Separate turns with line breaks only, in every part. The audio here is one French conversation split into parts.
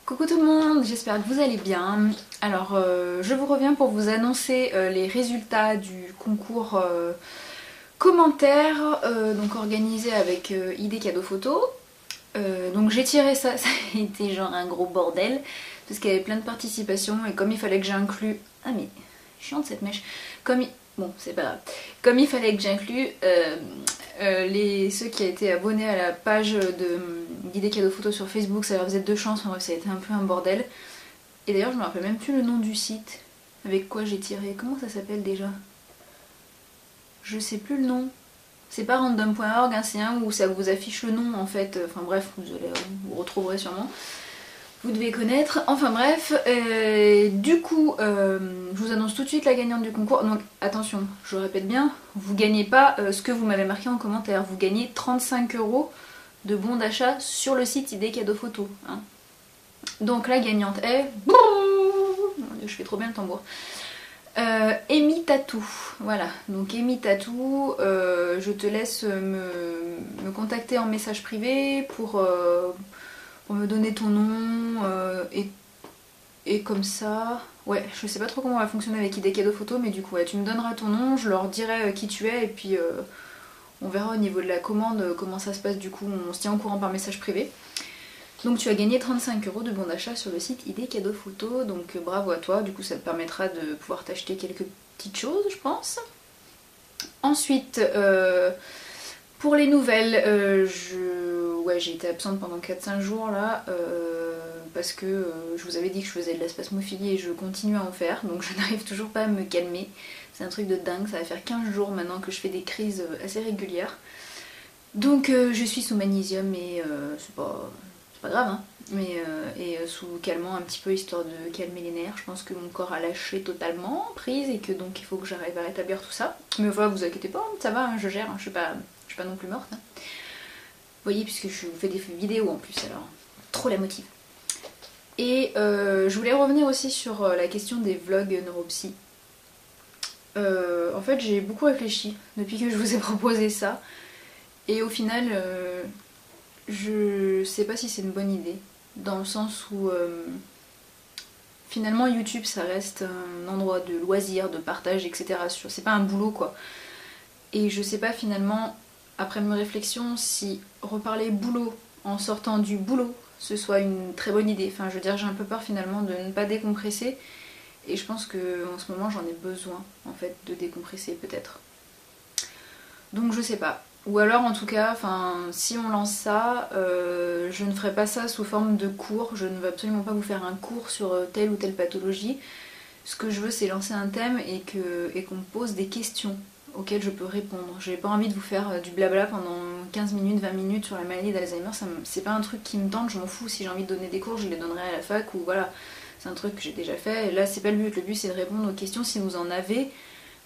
Coucou tout le monde, j'espère que vous allez bien. Alors je vous reviens pour vous annoncer les résultats du concours commentaire donc organisé avec ID Cadeau Photo. Donc j'ai tiré ça, ça a été genre un gros bordel parce qu'il y avait plein de participations et comme il fallait que j'inclue... Ah mais chiante cette mèche. Bon c'est pas grave. Comme il fallait que j'inclue ceux qui étaient abonnés à la page d'idées cadeaux photos sur Facebook, ça leur faisait 2 chances, enfin bref ça a été un peu un bordel. Et d'ailleurs je me rappelle même plus le nom du site avec quoi j'ai tiré, comment ça s'appelle déjà? Je sais plus le nom. C'est pas random.org, hein, c'est un où ça vous affiche le nom en fait, enfin bref, vous retrouverez sûrement. Vous devez connaître, enfin bref, du coup, je vous annonce tout de suite la gagnante du concours. Donc attention, je répète bien, vous gagnez pas ce que vous m'avez marqué en commentaire, vous gagnez 35 € de bons d'achat sur le site ID Cadeau Photo. Hein. Donc la gagnante est... Je fais trop bien le tambour. Amy Tatou, voilà, donc Amy Tatou, je te laisse me contacter en message privé pour me donner ton nom et comme ça, ouais, je sais pas trop comment on va fonctionner avec ID Cadeau Photo, mais du coup, ouais, tu me donneras ton nom, je leur dirai qui tu es et puis on verra au niveau de la commande comment ça se passe, du coup, on se tient au courant par message privé. Donc tu as gagné 35 € de bons d'achat sur le site ID Cadeau Photo, donc bravo à toi, du coup ça te permettra de pouvoir t'acheter quelques petites choses je pense. Ensuite, pour les nouvelles, j'ai été absente pendant 4-5 jours là, parce que je vous avais dit que je faisais de la spasmophilie et je continue à en faire, donc je n'arrive toujours pas à me calmer. C'est un truc de dingue, ça va faire 15 jours maintenant que je fais des crises assez régulières. Donc je suis sous magnésium et c'est pas grave, hein, mais sous calmant un petit peu histoire de calmer les nerfs. Je pense que mon corps a lâché totalement prise et que donc il faut que j'arrive à rétablir tout ça. Mais voilà, vous inquiétez pas, ça va, hein, je gère, hein, je suis pas non plus morte. Hein. Vous voyez, puisque je vous fais des vidéos en plus, alors trop la motive. Et je voulais revenir aussi sur la question des vlogs neuropsy. En fait, j'ai beaucoup réfléchi depuis que je vous ai proposé ça. Et au final, je sais pas si c'est une bonne idée. Dans le sens où finalement YouTube ça reste un endroit de loisir, de partage, etc. C'est pas un boulot quoi. Et je sais pas finalement, après mes réflexions, si reparler boulot en sortant du boulot, ce soit une très bonne idée. Enfin je veux dire, j'ai un peu peur finalement de ne pas décompresser. Et je pense qu'en ce moment j'en ai besoin en fait de décompresser peut-être. Donc je sais pas. Ou alors en tout cas, si on lance ça, je ne ferai pas ça sous forme de cours. Je ne veux absolument pas vous faire un cours sur telle ou telle pathologie. Ce que je veux c'est lancer un thème et qu'on me pose des questions auxquelles je peux répondre. J'ai pas envie de vous faire du blabla pendant 15 minutes, 20 minutes sur la maladie d'Alzheimer. C'est pas un truc qui me tente, je m'en fous. Si j'ai envie de donner des cours, je les donnerai à la fac ou voilà. C'est un truc que j'ai déjà fait. Et là c'est pas le but c'est de répondre aux questions si vous en avez.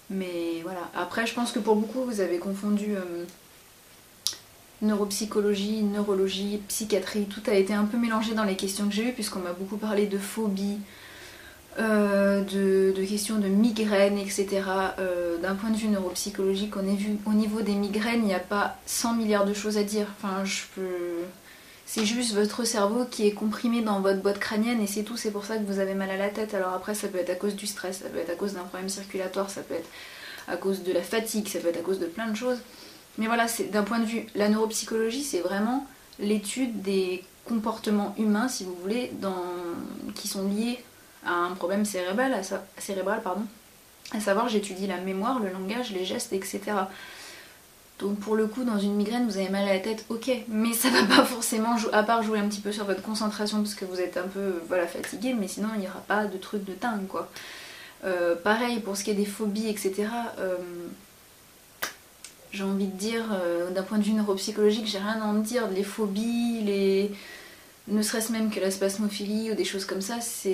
Mais voilà, après je pense que pour beaucoup vous avez confondu neuropsychologie, neurologie, psychiatrie, tout a été un peu mélangé dans les questions que j'ai eues puisqu'on m'a beaucoup parlé de phobie, de questions de migraines, etc. D'un point de vue neuropsychologique, au niveau des migraines, il n'y a pas 100 milliards de choses à dire. C'est juste votre cerveau qui est comprimé dans votre boîte crânienne et c'est tout, c'est pour ça que vous avez mal à la tête. Alors après ça peut être à cause du stress, ça peut être à cause d'un problème circulatoire, ça peut être à cause de la fatigue, ça peut être à cause de plein de choses. Mais voilà, d'un point de vue, la neuropsychologie c'est vraiment l'étude des comportements humains, si vous voulez, qui sont liés à un problème cérébral, à savoir j'étudie la mémoire, le langage, les gestes, etc. Donc pour le coup, dans une migraine, vous avez mal à la tête, ok, mais ça va pas forcément, à part jouer un petit peu sur votre concentration parce que vous êtes un peu fatigué, mais sinon il n'y aura pas de truc de dingue quoi. Pareil pour ce qui est des phobies, etc. J'ai envie de dire, d'un point de vue neuropsychologique, j'ai rien à en dire. Les phobies, ne serait-ce même que la spasmophilie ou des choses comme ça, ça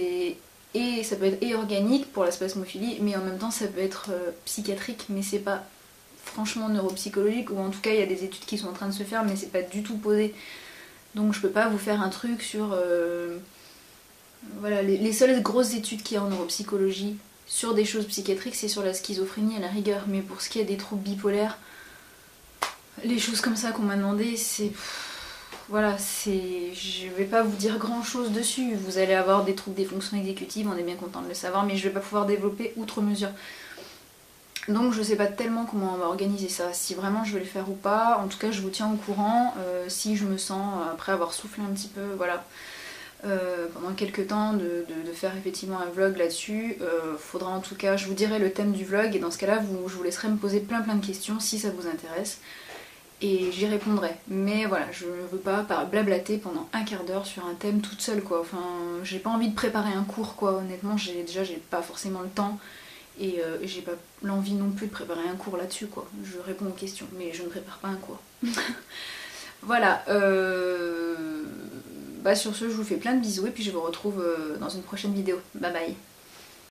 peut être organique pour la spasmophilie, mais en même temps ça peut être psychiatrique, mais c'est pas franchement neuropsychologique, ou en tout cas il y a des études qui sont en train de se faire, mais c'est pas du tout posé. Donc je peux pas vous faire un truc sur... les seules grosses études qu'il y a en neuropsychologie sur des choses psychiatriques, c'est sur la schizophrénie à la rigueur, mais pour ce qui est des troubles bipolaires, les choses comme ça qu'on m'a demandé, c'est... voilà, je vais pas vous dire grand chose dessus. Vous allez avoir des trucs, des fonctions exécutives, on est bien content de le savoir, mais je vais pas pouvoir développer outre mesure. Donc je sais pas tellement comment on va organiser ça, si vraiment je vais le faire ou pas. En tout cas je vous tiens au courant, si je me sens, après avoir soufflé un petit peu, voilà, pendant quelques temps de faire effectivement un vlog là-dessus. Faudra en tout cas, je vous dirai le thème du vlog et dans ce cas-là je vous laisserai me poser plein de questions si ça vous intéresse. Et j'y répondrai. Mais voilà, je veux pas blablater pendant un quart d'heure sur un thème toute seule quoi. Enfin, j'ai pas envie de préparer un cours quoi, honnêtement, j'ai pas forcément le temps. Et j'ai pas l'envie non plus de préparer un cours là-dessus quoi. Je réponds aux questions, mais je ne prépare pas un cours. Voilà, bah sur ce je vous fais plein de bisous et puis je vous retrouve dans une prochaine vidéo. Bye bye.